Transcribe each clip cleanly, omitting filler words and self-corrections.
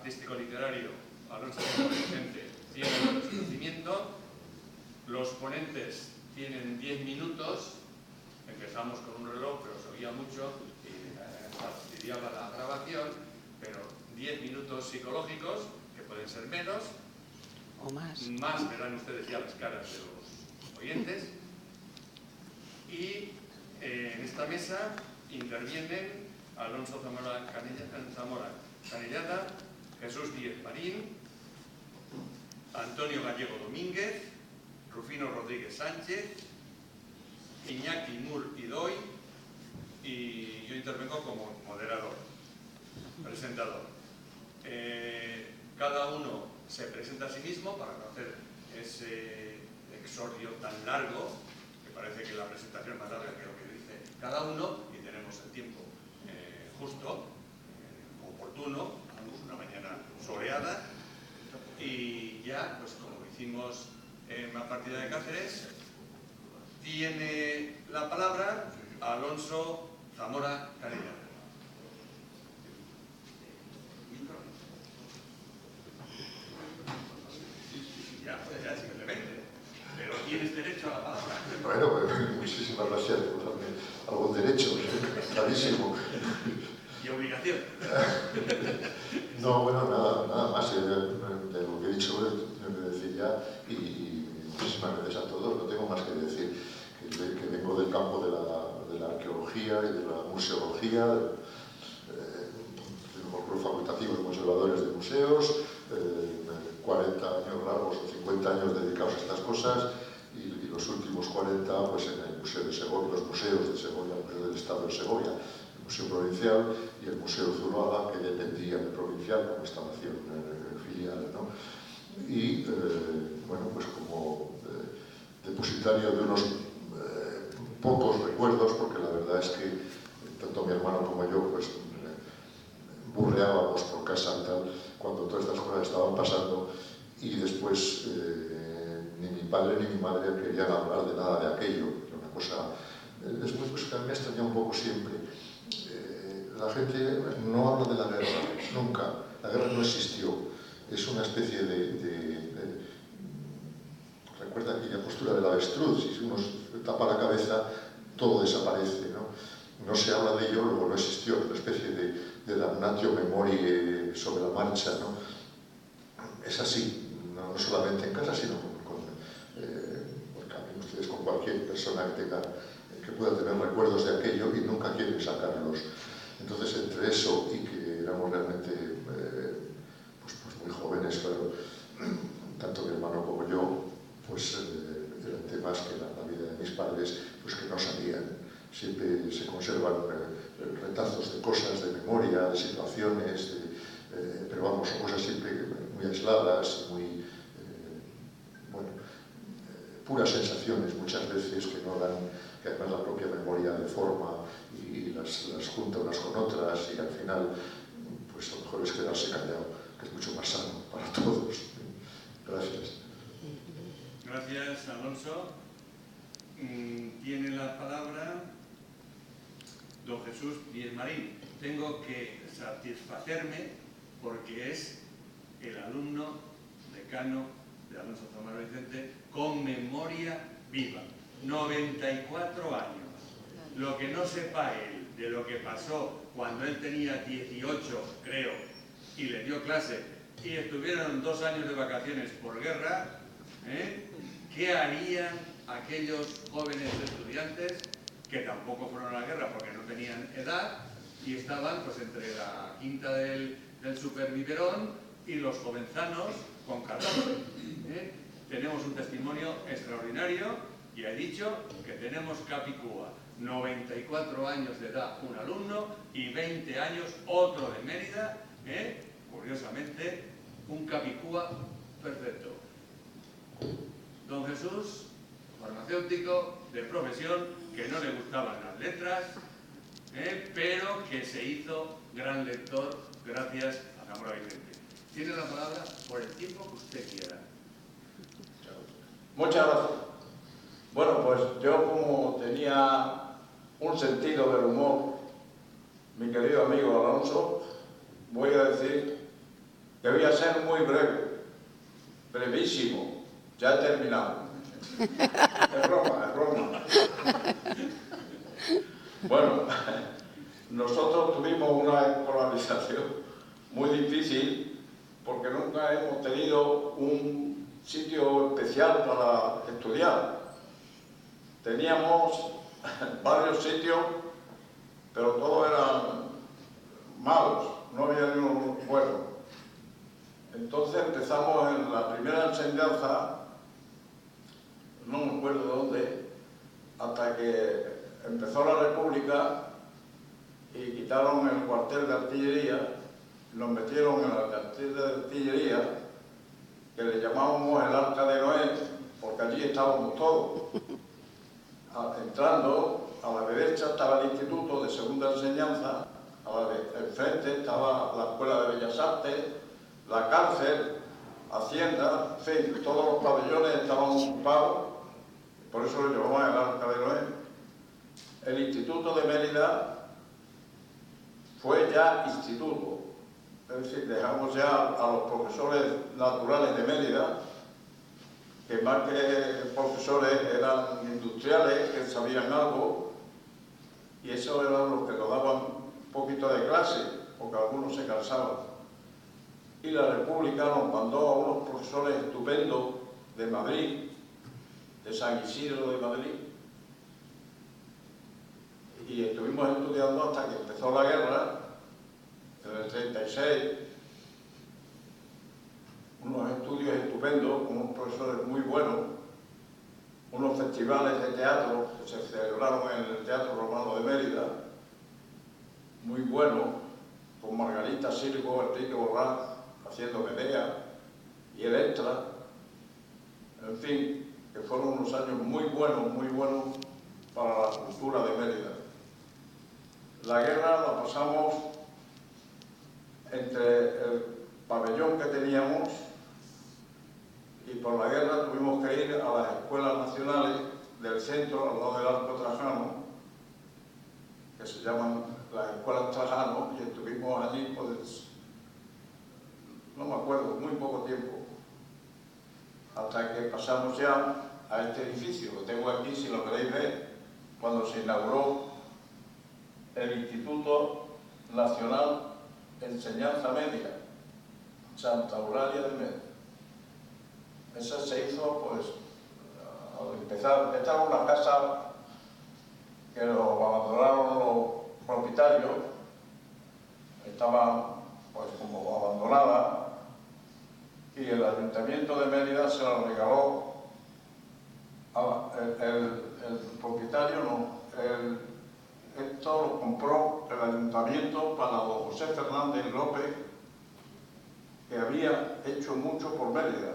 artístico-literario Alonso Zamora Vicente, 100 años de conocimiento. Los ponentes tienen 10 minutos. Empezamos con un reloj, pero se oía mucho y fastidiaba la grabación, pero 10 minutos psicológicos, que pueden ser menos, o más. Más verán ustedes ya las caras de los oyentes. Y en esta mesa intervienen Alonso Zamora Canellada, Jesús Díez Marín, Antonio Gallego Domínguez, Rufino Rodríguez Sánchez, Iñaki Mur Idoy, y yo intervengo como moderador, presentador. Cada uno se presenta a sí mismo para no hacer ese exordio tan largo, que parece que la presentación es más larga que lo que dice cada uno, y tenemos el tiempo justo, oportuno, una mañana soleada, y ya, pues como hicimos en la partida de Cáceres, tiene la palabra Alonso Zamora Canellada. Ya simplemente, pero tienes derecho a la palabra. Bueno, muchísimas gracias por darme algún derecho, clarísimo. Y obligación. No, bueno, nada más de lo que he dicho, tengo que decir ya, y muchísimas gracias a todos. No tengo más que decir, que vengo del campo de la arqueología y de la museología, tenemos grupos facultativos conservadores de museos, 40 años largos o 50 años dedicados a estas cosas, y los últimos 40 pues en el Museo de Segovia, los museos de Segovia, el Museo del Estado de Segovia, el Museo Provincial y el Museo Zuloaga, que dependía del Provincial como instalación filial, ¿no? Y bueno, pues como depositario de unos pocos recuerdos, porque la verdad es que tanto mi hermano como yo pues burreábamos por casa y tal cuando todas estas cosas estaban pasando, y después ni mi padre ni mi madre querían hablar de nada de aquello. Era una cosa, después pues, que a mí me extraña un poco siempre. La gente no habla de la guerra, nunca. La guerra no existió. Es una especie recuerda aquella postura del avestruz, si uno tapa la cabeza, todo desaparece, ¿no? No se habla de ello, luego no existió, es una especie de damnatio memoriae sobre la marcha, ¿no? Es así, no solamente en casa, sino porque hablen ustedes con cualquier persona que pueda tener recuerdos de aquello y nunca quieren sacarlos. Entonces, entre eso y que éramos realmente pues muy jóvenes, claro, tanto mi hermano como yo, pues eran temas que la vida de mis padres pues que no sabían. Siempre se conservan retazos de cosas, de memoria, de situaciones, pero vamos, son cosas siempre muy aisladas, muy, bueno, puras sensaciones muchas veces que no dan, que además la propia memoria deforma y las junta unas con otras, y al final, pues lo mejor es quedarse callado, que es mucho más sano para todos. Gracias. Gracias, Alonso. Tiene la palabra don Jesús Díez Marín. Tengo que satisfacerme porque es el alumno decano de Alonso Zamora Vicente con memoria viva. 94 años. Lo que no sepa él de lo que pasó cuando él tenía 18, creo, y le dio clase, y estuvieron 2 años de vacaciones por guerra, ¿qué harían aquellos jóvenes estudiantes que tampoco fueron a la guerra porque no tenían edad y estaban pues entre la quinta del superbiberón y los jovenzanos con 14? Tenemos un testimonio extraordinario, y he dicho que tenemos Capicúa, 94 años de edad un alumno y 20 años otro de Mérida, curiosamente un Capicúa perfecto. Don Jesús, farmacéutico de profesión, que no le gustaban las letras, pero que se hizo gran lector gracias a Zamora Vicente. Tiene la palabra por el tiempo que usted quiera. Muchas gracias. Bueno, pues yo, como tenía un sentido del humor, mi querido amigo Alonso, voy a decir que que voy a ser muy breve, brevísimo, ya he terminado. Es broma, es broma. Bueno, nosotros tuvimos una escolarización muy difícil porque nunca hemos tenido un sitio especial para estudiar. Teníamos varios sitios, pero todos eran malos, no había ni uno bueno. Entonces empezamos en la primera enseñanza, no me acuerdo de dónde, hasta que empezó la República y quitaron el cuartel de artillería, nos metieron en el cuartel de artillería, que le llamábamos el Arca de Noé, porque allí estábamos todos. Entrando, a la derecha estaba el Instituto de Segunda Enseñanza, enfrente estaba la Escuela de Bellas Artes, la cárcel, Hacienda, en fin, todos los pabellones estaban ocupados, por eso lo llamaban el Arca de Noé. El Instituto de Mérida fue ya instituto, es decir, dejamos ya a los profesores naturales de Mérida, que más que profesores eran industriales, que sabían algo, y esos eran los que nos daban un poquito de clase, porque algunos se cansaban. Y la República nos mandó a unos profesores estupendos de Madrid, de San Isidro de Madrid, y estuvimos estudiando hasta que empezó la guerra, en el 36, unos estudios estupendos, con unos profesores muy buenos, unos festivales de teatro que se celebraron en el Teatro Romano de Mérida, muy buenos, con Margarita Sirgo, Enrique Borrás, haciendo Medea y Electra, en fin, que fueron unos años muy buenos para la cultura de Mérida. La guerra la pasamos entre el pabellón que teníamos y por la guerra tuvimos que ir a las escuelas nacionales del centro, al lado del Arco Trajano, que se llaman las escuelas Trajano, y estuvimos allí, pues, no me acuerdo, muy poco tiempo, hasta que pasamos ya a este edificio, que tengo aquí, si lo queréis ver, cuando se inauguró el Instituto Nacional de Enseñanza Media, Santa Eulalia de Mérida. Esa se hizo, pues, al empezar. Esta era una casa que lo abandonaron los propietarios, estaba, pues, como abandonada, y el Ayuntamiento de Mérida se la regaló el propietario, no, esto lo compró el Ayuntamiento para don José Fernández López, que había hecho mucho por Mérida.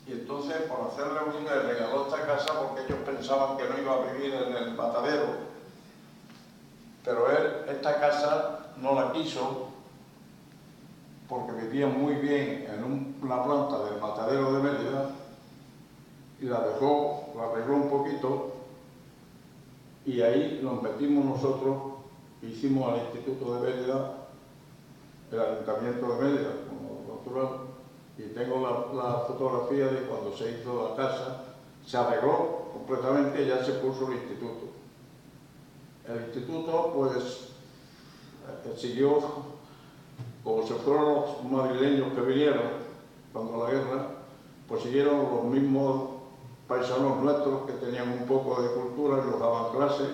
Y entonces, por hacerle un le regaló esta casa porque ellos pensaban que no iba a vivir en el matadero. Pero él, esta casa, no la quiso porque vivía muy bien en una planta del matadero de Mérida y la dejó, la arregló un poquito y ahí nos metimos nosotros, hicimos al Instituto de Mérida, el Ayuntamiento de Mérida, como natural. Y tengo la fotografía de cuando se hizo la casa, se arregló completamente y ya se puso el instituto. El instituto, pues, siguió, como se fueron los madrileños que vinieron cuando la guerra, pues siguieron los mismos paisanos nuestros que tenían un poco de cultura y los daban clases,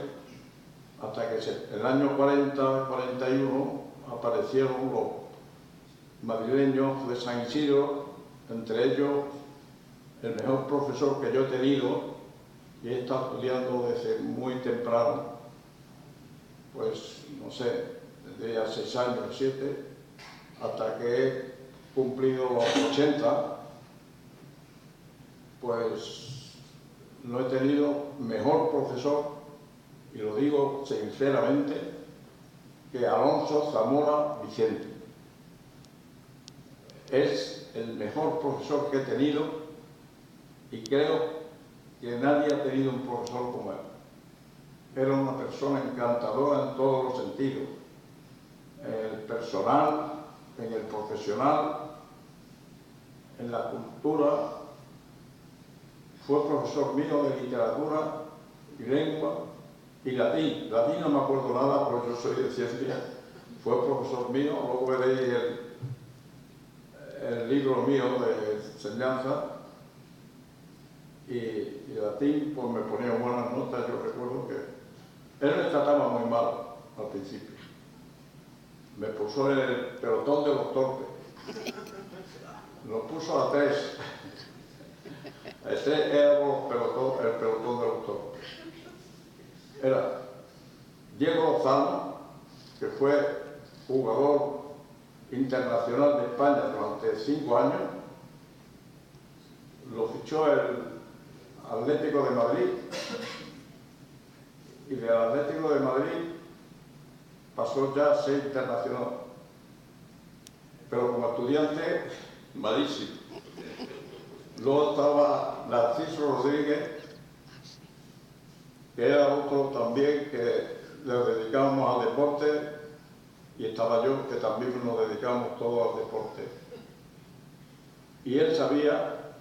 hasta que en el año 40-41 aparecieron los madrileños de San Isidro, entre ellos el mejor profesor que yo he tenido, y he estado estudiando desde muy temprano, pues no sé, desde ya 6 años, 7, hasta que he cumplido los 80, pues no he tenido mejor profesor, y lo digo sinceramente, que Alonso Zamora Vicente. Es el mejor profesor que he tenido y creo que nadie ha tenido un profesor como él. Era una persona encantadora en todos los sentidos, en el personal, en el profesor. profesional, en la cultura, fue profesor mío de literatura y lengua y latín. Latín no me acuerdo nada porque yo soy de ciencia. Fue profesor mío, luego leí el libro mío de enseñanza y latín pues me ponía buenas notas. Yo recuerdo que él me trataba muy mal al principio. Me puso en el pelotón de los torpes. Lo puso a 3. Ese era el pelotón de los torpes. Era Diego Lozano, que fue jugador internacional de España durante 5 años. Lo fichó el Atlético de Madrid. Y del Atlético de Madrid pasó ya a ser internacional. Pero como estudiante, malísimo. Luego estaba Narciso Rodríguez, que era otro también que le dedicábamos al deporte, y estaba yo, que también nos dedicábamos todos al deporte. Y él sabía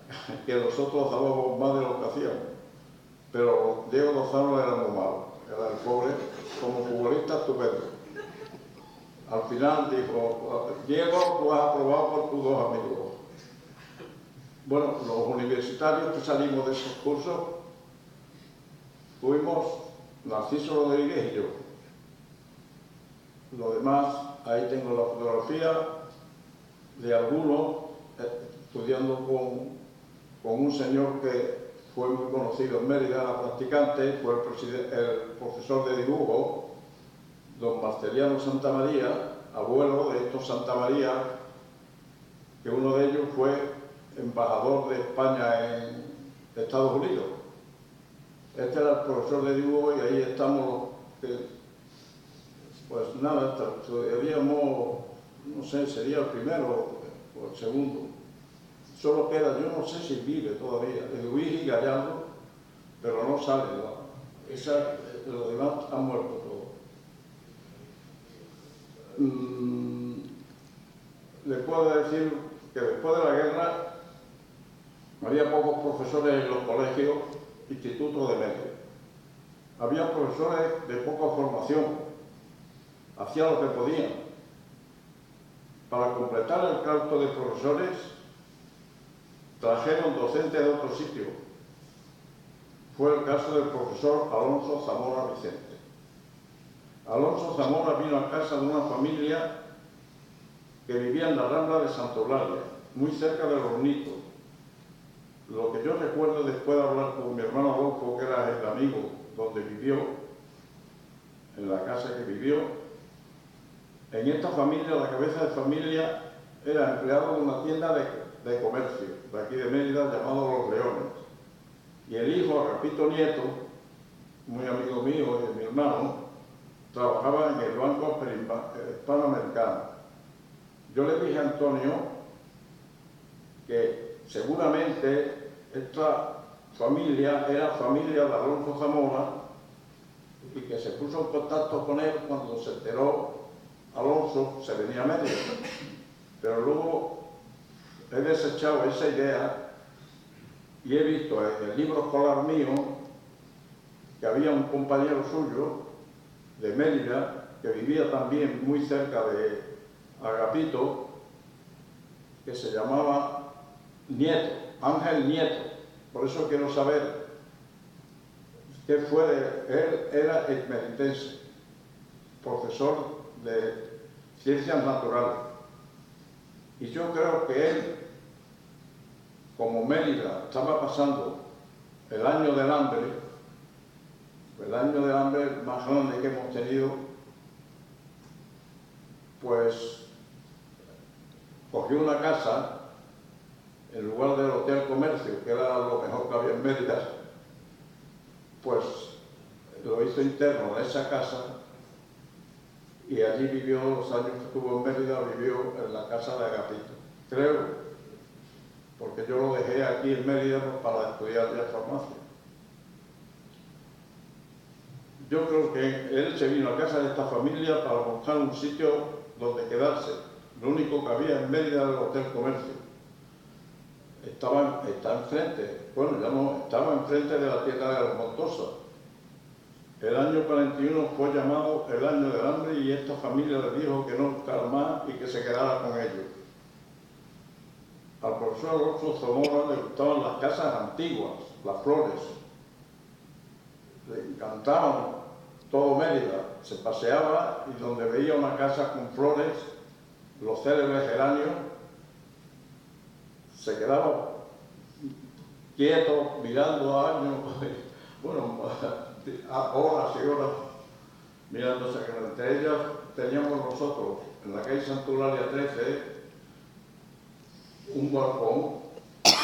que nosotros dábamos más de lo que hacíamos, pero Diego Lozano era muy malo, era el pobre, como futbolista estupendo. Al final dijo, Diego, tú has aprobado por tus 2 amigos. Bueno, los universitarios que salimos de esos cursos fuimos Narciso Rodríguez y yo. Lo demás, ahí tengo la fotografía de algunos estudiando con un señor que fue muy conocido en Mérida, era practicante, fue el profesor de dibujo, don Marceliano Santamaría, abuelo de estos Santamaría, que uno de ellos fue embajador de España en Estados Unidos. Este era el profesor de dibujo y ahí estamos, pues nada, estudiaríamos, no sé, sería el primero o el segundo. Solo queda, yo no sé si vive todavía, Luis y Gallardo, pero no sale, ¿no? Los demás han muerto todos. Les puedo decir que después de la guerra había pocos profesores en los colegios, institutos de medio. Había profesores de poca formación, hacían lo que podían. Para completar el claustro de profesores, trajeron docentes de otro sitio. Fue el caso del profesor Alonso Zamora Vicente. Alonso Zamora vino a casa de una familia que vivía en la Rambla de Santa Eulalia, muy cerca de Los Hornitos. Lo que yo recuerdo después de hablar con mi hermano Adolfo, que era el amigo donde vivió, en la casa que vivió, en esta familia, la cabeza de familia era empleado de una tienda de comercio, de aquí de Mérida, llamado Los Leones. Y el hijo, Agapito Nieto, muy amigo mío y de mi hermano, trabajaba en el Banco Hispanoamericano. Yo le dije a Antonio que seguramente esta familia era familia de Alonso Zamora y que se puso en contacto con él cuando se enteró Alonso, se venía a Mérida. Pero luego he desechado esa idea y he visto en el libro escolar mío que había un compañero suyo de Mérida que vivía también muy cerca de Agapito, que se llamaba Nieto, Ángel Nieto. Por eso quiero saber qué fue él. Era emeritense, profesor de ciencias naturales. Y yo creo que él, como Mérida estaba pasando el año del hambre más grande que hemos tenido, pues cogió una casa en lugar del Hotel Comercio, que era lo mejor que había en Mérida, pues lo hizo interno en esa casa y allí vivió los años que estuvo en Mérida, vivió en la casa de Agapito. Creo, porque yo lo dejé aquí en Mérida para estudiar ya farmacia. Yo creo que él se vino a casa de esta familia para buscar un sitio donde quedarse. lo único que había en Mérida era el Hotel Comercio. Está enfrente, bueno, ya no, estaba enfrente de la tienda de los Montosa. El año 41 fue llamado el año del hambre y esta familia le dijo que no buscara más y que se quedara con ellos. Al profesor Alonso Zamora le gustaban las casas antiguas, las flores. Le encantaban todo Mérida. Se paseaba y donde veía una casa con flores, los célebres geranios, se quedaba quieto, mirando a años, bueno, a horas y horas, mirándose. Entre ellas teníamos nosotros, en la calle Santularia 13, un balcón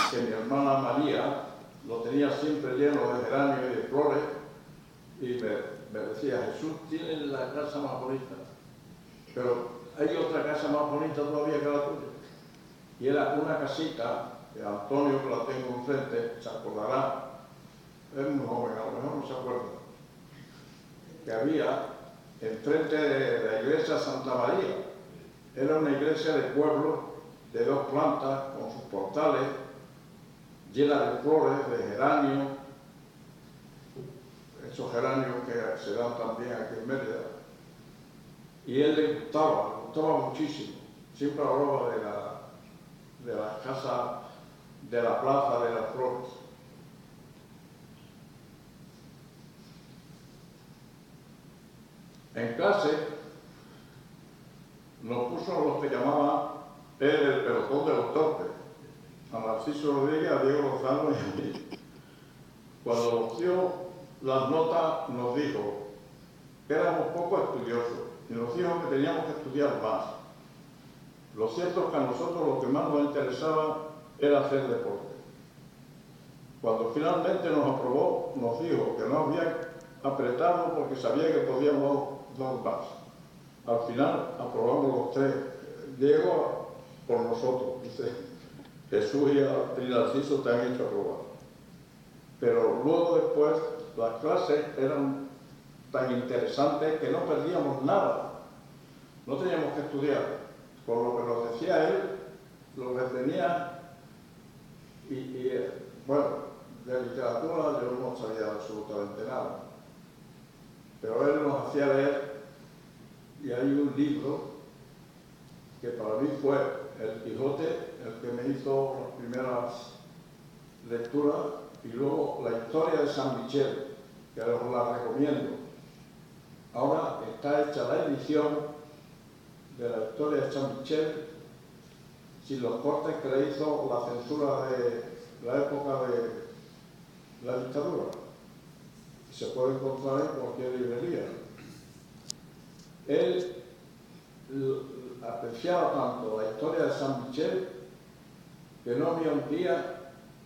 que mi hermana María lo tenía siempre lleno de geranios y de flores, y me decía, Jesús tiene la casa más bonita, pero hay otra casa más bonita todavía que la tuya. Y era una casita, que Antonio, que la tengo enfrente, se acordará, es muy joven, a lo mejor no se acuerda, que había enfrente de la iglesia Santa María. Era una iglesia de pueblo de 2 plantas, con sus portales, llena de flores, de geranios, esos geranios que se dan también aquí en Mérida. Y él le gustaba muchísimo. Siempre hablaba de la casa, de la plaza de las flores. En clase nos puso los que llamaban el pelotón de los torpes, a Narciso Rodríguez, a Diego Lozano y a mí. Cuando nos dio las notas nos dijo que éramos poco estudiosos y nos dijo que teníamos que estudiar más. Lo cierto es que a nosotros lo que más nos interesaba era hacer deporte. Cuando finalmente nos aprobó, nos dijo que no había apretado porque sabía que podíamos dar más. Al final aprobamos los 3. Diego por nosotros, dice, Jesús y Narciso te han hecho aprobar. Pero luego después las clases eran tan interesantes que no perdíamos nada. No teníamos que estudiar. Por lo que nos decía él, lo retenía y bueno, de literatura yo no sabía absolutamente nada. Pero él nos hacía leer y hay un libro que para mí fue El Quijote, el que me hizo las primeras lecturas, y luego la historia de San Michel, que os la recomiendo. Ahora está hecha la edición de la historia de San Michel sin los cortes que le hizo la censura de la época de la dictadura. Se puede encontrar en cualquier librería. Él apreciaba tanto la historia de San Michel que no había un día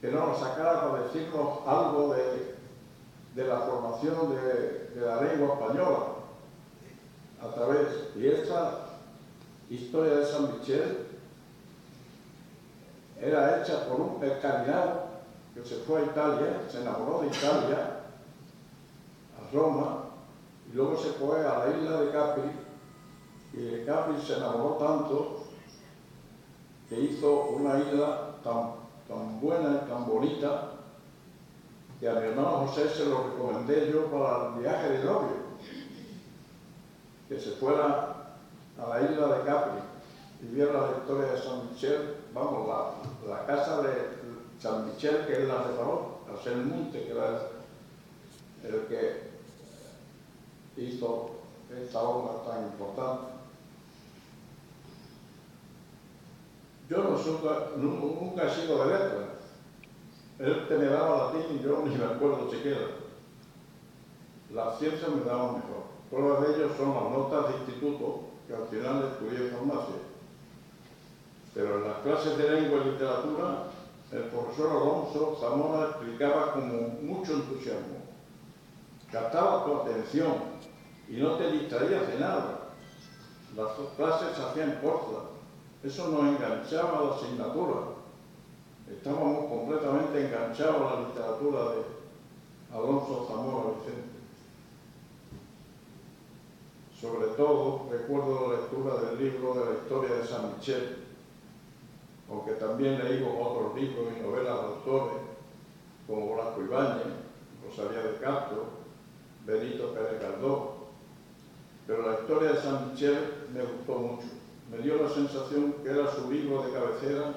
que no nos sacara para decirnos algo de la formación de la lengua española a través. Y esta historia de San Michel era hecha por un cardinal que se fue a Italia, se enamoró de Italia, a Roma, y luego se fue a la isla de Capri, y de Capri se enamoró tanto que hizo una isla tan buena y tan bonita que a mi hermano José se lo recomendé yo para el viaje de novio, que se fuera a la isla de Capri y viera la historia de San Michel, vamos, la casa de San Michel que él la reparó, al ser el monte, que era el que hizo esta obra tan importante. Yo nunca he sido de letras. Él te me daba latín y yo ni me acuerdo siquiera. Las ciencias me daban mejor. Pruebas de ello son las notas de instituto, que al final estudié farmacia. Pero en las clases de lengua y literatura, el profesor Alonso Zamora explicaba con mucho entusiasmo. Captaba tu atención y no te distraías de nada. Las clases se hacían cortas. Eso nos enganchaba a la asignatura. Estábamos completamente enganchados a la literatura de Alonso Zamora Vicente. Sobre todo recuerdo la lectura del libro de la historia de San Michel, aunque también leímos otros libros y novelas de autores como Blasco Ibáñez, Rosalía de Castro, Benito Pérez Galdós. Pero la historia de San Michel me gustó mucho. Me dio la sensación que era su libro de cabecera